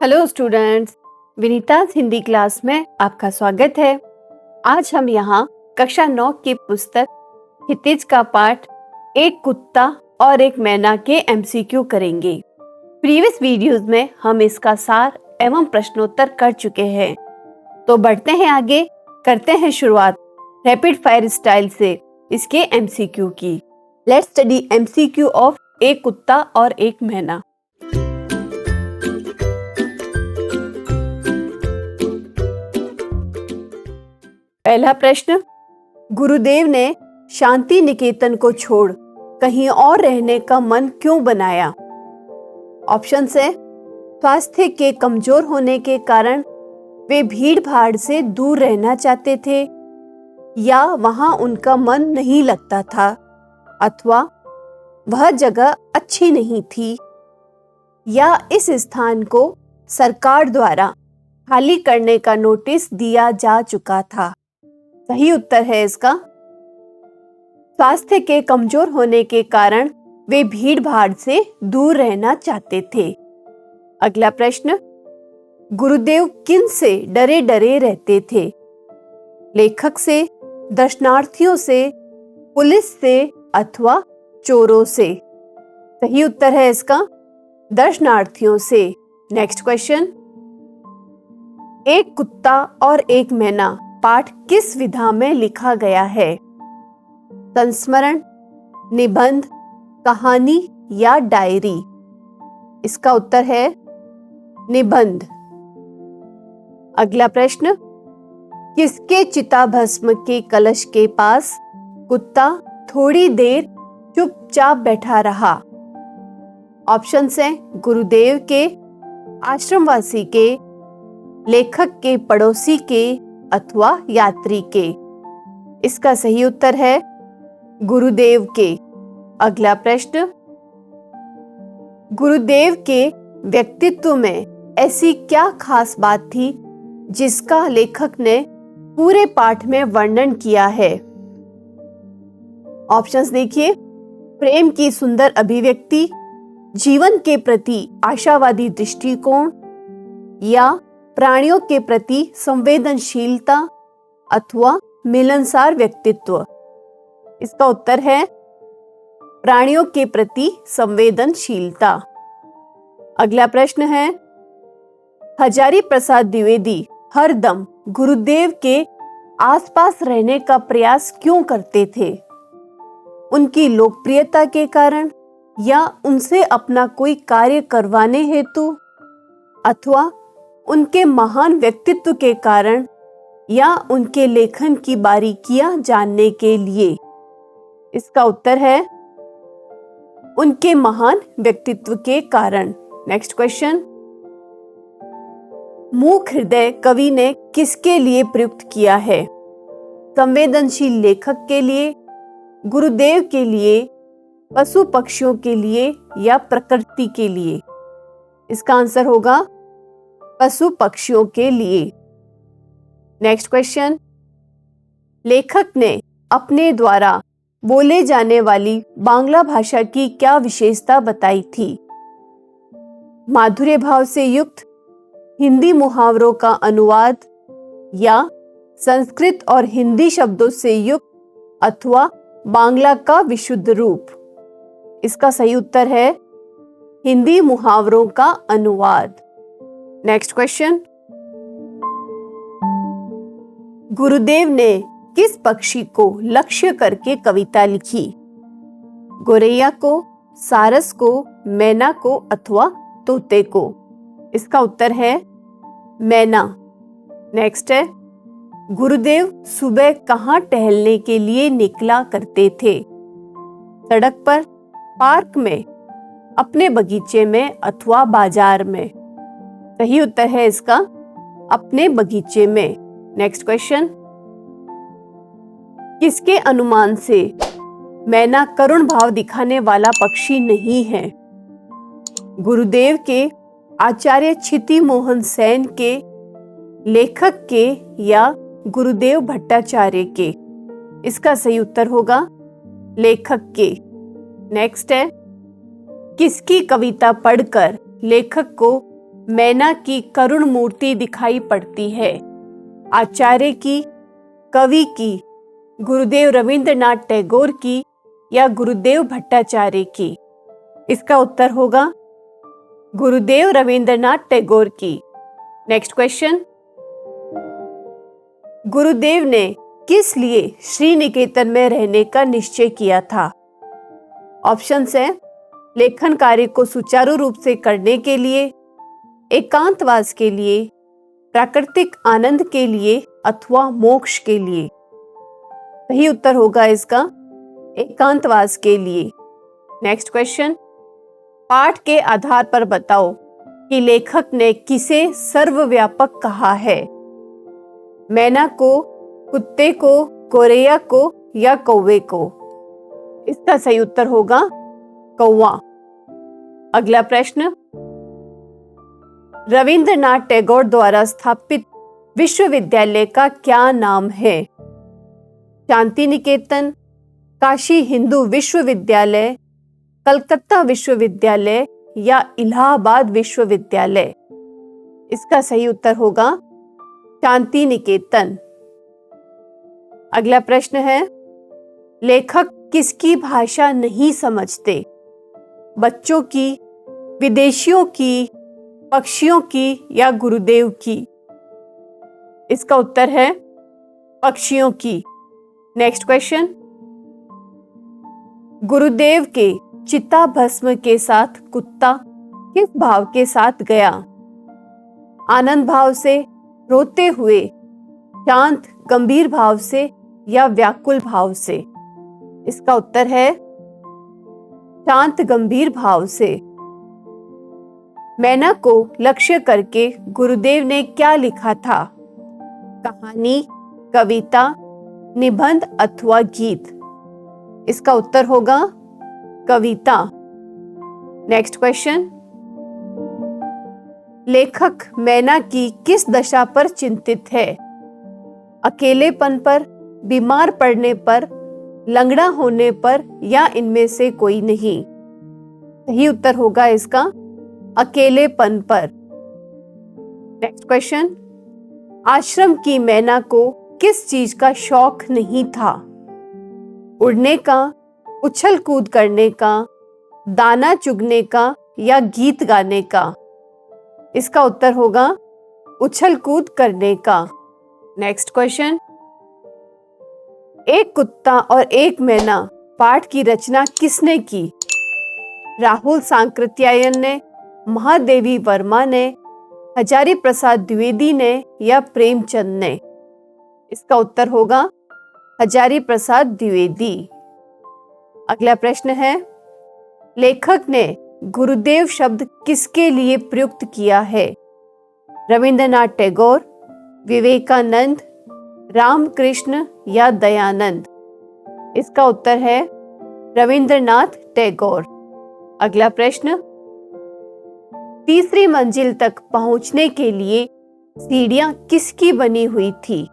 Hello students, विनीता's Hindi class में आपका स्वागत है। आज हम यहाँ कक्षा 9 की पुस्तक क्षितिज का पाठ एक कुत्ता और एक मैना के एमसीक्यू करेंगे। प्रीवियस वीडियोस में हम इसका सार एवं प्रश्नोत्तर कर चुके हैं। तो बढ़ते हैं आगे, करते हैं शुरुआत रैपिड फायर स्टाइल से इसके एमसीक्यू की। लेट्स स्टडी एमसीक्यू ऑफ एक कुत्ता और एक मैना। पहला प्रश्न, गुरुदेव ने शांति निकेतन को छोड़ कहीं और रहने का मन क्यों बनाया? ऑप्शन है, स्वास्थ्य के कमजोर होने के कारण वे भीड़ भाड़ से दूर रहना चाहते थे, या वहां उनका मन नहीं लगता था, अथवा वह जगह अच्छी नहीं थी, या इस स्थान को सरकार द्वारा खाली करने का नोटिस दिया जा चुका था। सही उत्तर है इसका स्वास्थ्य के कमजोर होने के कारण वे भीड़ भाड़ से दूर रहना चाहते थे। अगला प्रश्न, गुरुदेव किन से डरे डरे रहते थे? लेखक से, दर्शनार्थियों से, पुलिस से अथवा चोरों से? सही उत्तर है इसका दर्शनार्थियों से। नेक्स्ट क्वेश्चन, एक कुत्ता और एक मैना पाठ किस विधा में लिखा गया है? संस्मरण, निबंध, कहानी या डायरी? इसका उत्तर है निबंध। अगला प्रश्न, किसके चिताभस्म के कलश के पास कुत्ता थोड़ी देर चुपचाप बैठा रहा? ऑप्शंस हैं, गुरुदेव के, आश्रमवासी के, लेखक के पड़ोसी के अथवा यात्री के? इसका सही उत्तर है गुरुदेव के। अगला प्रश्न, गुरुदेव के व्यक्तित्व में ऐसी क्या खास बात थी जिसका लेखक ने पूरे पाठ में वर्णन किया है? ऑप्शंस देखिए, प्रेम की सुंदर अभिव्यक्ति, जीवन के प्रति आशावादी दृष्टिकोण, या प्राणियों के प्रति संवेदनशीलता अथवा मिलनसार व्यक्तित्व? इसका उत्तर है प्राणियों के प्रति संवेदनशीलता। अगला प्रश्न है, हजारी प्रसाद द्विवेदी हरदम गुरुदेव के आसपास रहने का प्रयास क्यों करते थे? उनकी लोकप्रियता के कारण, या उनसे अपना कोई कार्य करवाने हेतु, अथवा उनके महान व्यक्तित्व के कारण, या उनके लेखन की बारीकियां जानने के लिए? इसका उत्तर है उनके महान व्यक्तित्व के कारण। नेक्स्ट क्वेश्चन, मूक हृदय कवि ने किसके लिए प्रयुक्त किया है? संवेदनशील लेखक के लिए, गुरुदेव के लिए, पशु पक्षियों के लिए, या प्रकृति के लिए? इसका आंसर होगा पशु पक्षियों के लिए। नेक्स्ट क्वेश्चन, लेखक ने अपने द्वारा बोले जाने वाली बांग्ला भाषा की क्या विशेषता बताई थी? माधुर्य भाव से युक्त, हिंदी मुहावरों का अनुवाद, या संस्कृत और हिंदी शब्दों से युक्त अथवा बांग्ला का विशुद्ध रूप? इसका सही उत्तर है हिंदी मुहावरों का अनुवाद। नेक्स्ट क्वेश्चन, गुरुदेव ने किस पक्षी को लक्ष्य करके कविता लिखी? गोरैया को, सारस को, मैना को अथवा तोते को? इसका उत्तर है मैना। नेक्स्ट है, गुरुदेव सुबह कहाँ टहलने के लिए निकला करते थे? सड़क पर, पार्क में, अपने बगीचे में अथवा बाजार में? सही उत्तर है इसका अपने बगीचे में। नेक्स्ट क्वेश्चन, किसके अनुमान से मैना करुण भाव दिखाने वाला पक्षी नहीं है? गुरुदेव के, आचार्य क्षिति मोहन सेन के, लेखक के, या गुरुदेव भट्टाचार्य के? इसका सही उत्तर होगा लेखक के। नेक्स्ट है, किसकी कविता पढ़कर लेखक को मैना की करुण मूर्ति दिखाई पड़ती है? आचार्य की, कवि की, गुरुदेव रविंद्रनाथ टैगोर की या गुरुदेव भट्टाचार्य की? इसका उत्तर होगा गुरुदेव रविंद्रनाथ टैगोर की। नेक्स्ट क्वेश्चन, गुरुदेव ने किस लिए श्री निकेतन में रहने का निश्चय किया था? ऑप्शंस हैं लेखन कार्य को सुचारू रूप से करने के लिए, एकांतवास के लिए, प्राकृतिक आनंद के लिए अथवा मोक्ष के लिए। सही उत्तर होगा इसका एकांतवास के लिए। नेक्स्ट क्वेश्चन, पाठ के आधार पर बताओ कि लेखक ने किसे सर्वव्यापक कहा है? मैना को, कुत्ते को, गोरैया को या कौवे को? इसका सही उत्तर होगा कौवा। अगला प्रश्न, रविंद्रनाथ टैगोर द्वारा स्थापित विश्वविद्यालय का क्या नाम है? शांति निकेतन, काशी हिंदू विश्वविद्यालय, कलकत्ता विश्वविद्यालय या इलाहाबाद विश्वविद्यालय? इसका सही उत्तर होगा शांति निकेतन। अगला प्रश्न है, लेखक किसकी भाषा नहीं समझते? बच्चों की, विदेशियों की, पक्षियों की या गुरुदेव की? इसका उत्तर है पक्षियों की। नेक्स्ट क्वेश्चन, गुरुदेव के चिता भस्म के साथ कुत्ता किस भाव के साथ गया? आनंद भाव से, रोते हुए, शांत गंभीर भाव से या व्याकुल भाव से? इसका उत्तर है शांत गंभीर भाव से। मैना को लक्ष्य करके गुरुदेव ने क्या लिखा था? कहानी, कविता, निबंध अथवा गीत? इसका उत्तर होगा कविता। नेक्स्ट क्वेश्चन, लेखक मैना की किस दशा पर चिंतित है? अकेलेपन पर, बीमार पड़ने पर, लंगड़ा होने पर या इनमें से कोई नहीं? सही उत्तर होगा इसका अकेलेपन पर। नेक्स्ट क्वेश्चन, आश्रम की मैना को किस चीज का शौक नहीं था? उड़ने का, उछल कूद करने का, दाना चुगने का या गीत गाने का? इसका उत्तर होगा उछल कूद करने का। नेक्स्ट क्वेश्चन, एक कुत्ता और एक मैना पाठ की रचना किसने की? राहुल सांकृत्यायन ने, महादेवी वर्मा ने, हजारी प्रसाद द्विवेदी ने या प्रेमचंद ने? इसका उत्तर होगा हजारी प्रसाद द्विवेदी। अगला प्रश्न है, लेखक ने गुरुदेव शब्द किसके लिए प्रयुक्त किया है? रविंद्रनाथ टैगोर, विवेकानंद, रामकृष्ण या दयानंद? इसका उत्तर है रविंद्रनाथ टैगोर। अगला प्रश्न, तीसरी मंजिल तक पहुंचने के लिए सीढ़ियां किसकी बनी हुई थी?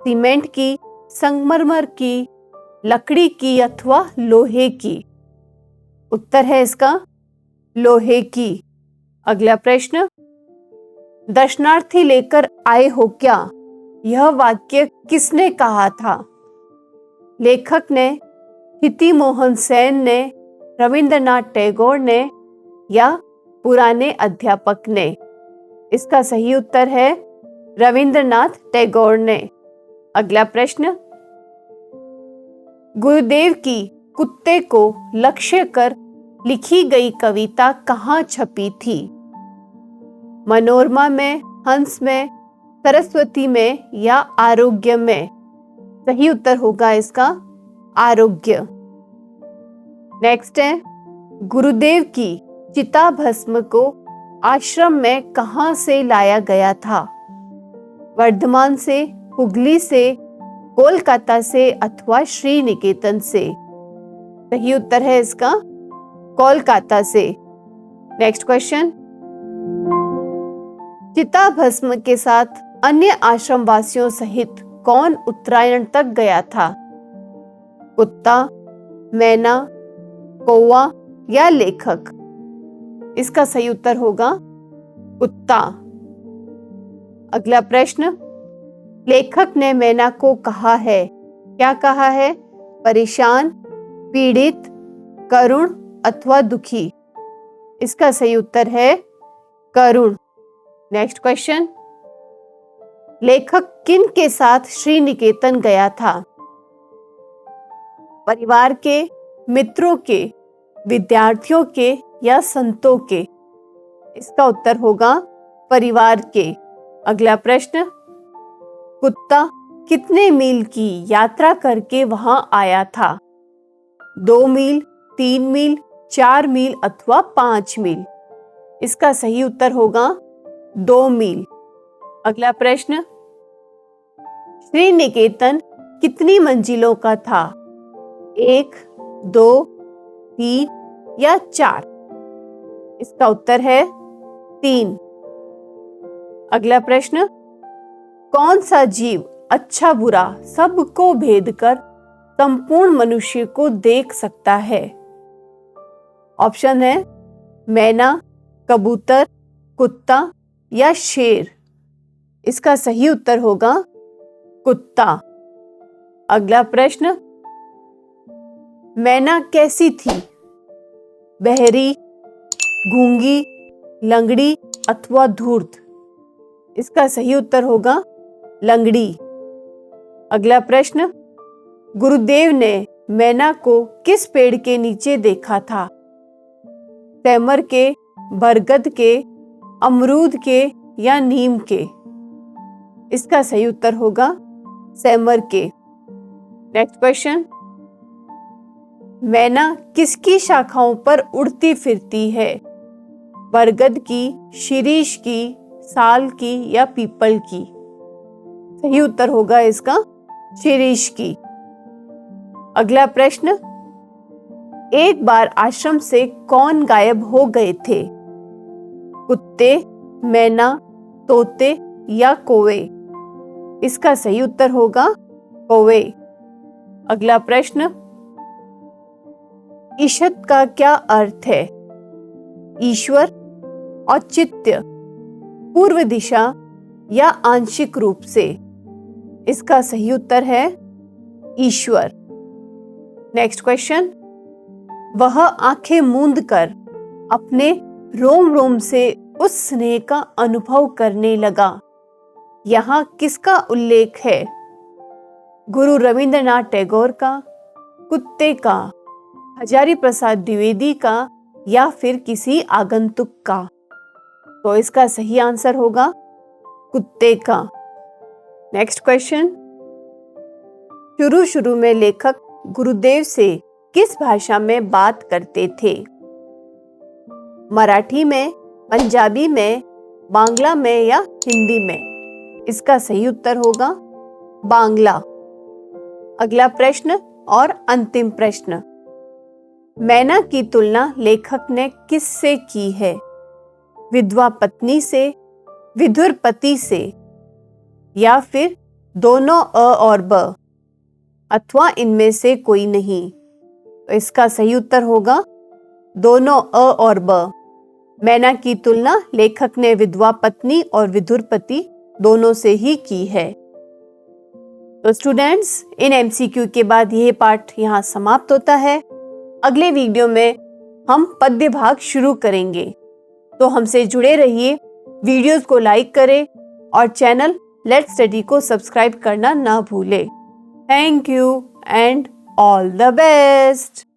सीमेंट की, संगमरमर की, लकड़ी की अथवा लोहे की? उत्तर है इसका लोहे की। अगला प्रश्न, दर्शनार्थी लेकर आए हो क्या? यह वाक्य किसने कहा था? लेखक ने, हिती मोहन सेन ने, रविंद्रनाथ टैगोर ने या पुराने अध्यापक ने? इसका सही उत्तर है रविंद्रनाथ टैगोर ने। अगला प्रश्न, गुरुदेव की कुत्ते को लक्ष्य कर लिखी गई कविता कहाँ छपी थी? मनोरमा में, हंस में, सरस्वती में या आरोग्य में? सही उत्तर होगा इसका आरोग्य। नेक्स्ट है, गुरुदेव की चिता भस्म को आश्रम में कहाँ से लाया गया था? वर्धमान से, हुगली से, कोलकाता से अथवा श्री निकेतन से? सही उत्तर है इसका कोलकाता से। नेक्स्ट क्वेश्चन, चिता भस्म के साथ अन्य आश्रम वासियों सहित कौन उत्तरायण तक गया था? कुत्ता, मैना, कौवा या लेखक? इसका सही उत्तर होगा कुत्ता। अगला प्रश्न, लेखक ने मैना को कहा है, क्या कहा है? परेशान, पीड़ित, करुण अथवा दुखी। इसका सही उत्तर है करुण। नेक्स्ट क्वेश्चन, लेखक किन के साथ श्री निकेतन गया था? परिवार के, मित्रों के, विद्यार्थियों के या संतों के? इसका उत्तर होगा परिवार के। अगला प्रश्न, कुत्ता कितने मील की यात्रा करके वहां आया था? 2 मील, 3 मील, 4 मील अथवा 5 मील? इसका सही उत्तर होगा 2 मील। अगला प्रश्न, श्री निकेतन कितनी मंजिलों का था? 1, 2, 3 या 4? इसका उत्तर है 3। अगला प्रश्न, कौन सा जीव अच्छा बुरा सबको भेद कर संपूर्ण मनुष्य को देख सकता है? ऑप्शन है मैना, कबूतर, कुत्ता या शेर। इसका सही उत्तर होगा कुत्ता। अगला प्रश्न, मैना कैसी थी? बहरी, गूंगी, लंगड़ी अथवा धूर्त? इसका सही उत्तर होगा लंगड़ी। अगला प्रश्न, गुरुदेव ने मैना को किस पेड़ के नीचे देखा था? सेमर के, बरगद के, अमरूद के या नीम के? इसका सही उत्तर होगा सेमर के। नेक्स्ट क्वेश्चन, मैना किसकी शाखाओं पर उड़ती फिरती है? बरगद की, शिरीष की, साल की या पीपल की? सही उत्तर होगा इसका शिरीष की। अगला प्रश्न, एक बार आश्रम से कौन गायब हो गए थे? कुत्ते, मैना, तोते या कौवे? इसका सही उत्तर होगा कौवे। अगला प्रश्न, ईशत का क्या अर्थ है? ईश्वर, औचित्य, पूर्व दिशा या आंशिक रूप से? इसका सही उत्तर है ईश्वर। नेक्स्ट क्वेश्चन, वह आंखें मूंद कर अपने रोम रोम से उस स्नेह का अनुभव करने लगा। यहाँ किसका उल्लेख है? गुरु रविंद्रनाथ टैगोर का, कुत्ते का, हजारी प्रसाद द्विवेदी का या फिर किसी आगंतुक का? तो इसका सही आंसर होगा कुत्ते का। नेक्स्ट क्वेश्चन, शुरू में लेखक गुरुदेव से किस भाषा में बात करते थे? मराठी में, पंजाबी में, बांग्ला में या हिंदी में? इसका सही उत्तर होगा बांग्ला। अगला प्रश्न और अंतिम प्रश्न, मैना की तुलना लेखक ने किससे की है? विधवा पत्नी से, विधुर पति से या फिर दोनों अ और ब अथवा इनमें से कोई नहीं? तो इसका सही उत्तर होगा दोनों अ और ब। मैना की तुलना लेखक ने विधवा पत्नी और विधुर पति दोनों से ही की है। तो स्टूडेंट्स, इन एमसीक्यू के बाद यह पाठ यहाँ समाप्त होता है। अगले वीडियो में हम पद्य भाग शुरू करेंगे, तो हमसे जुड़े रहिए, वीडियोस को लाइक करें और चैनल लेट्स स्टडी को सब्सक्राइब करना ना भूलें। Thank you and all the best.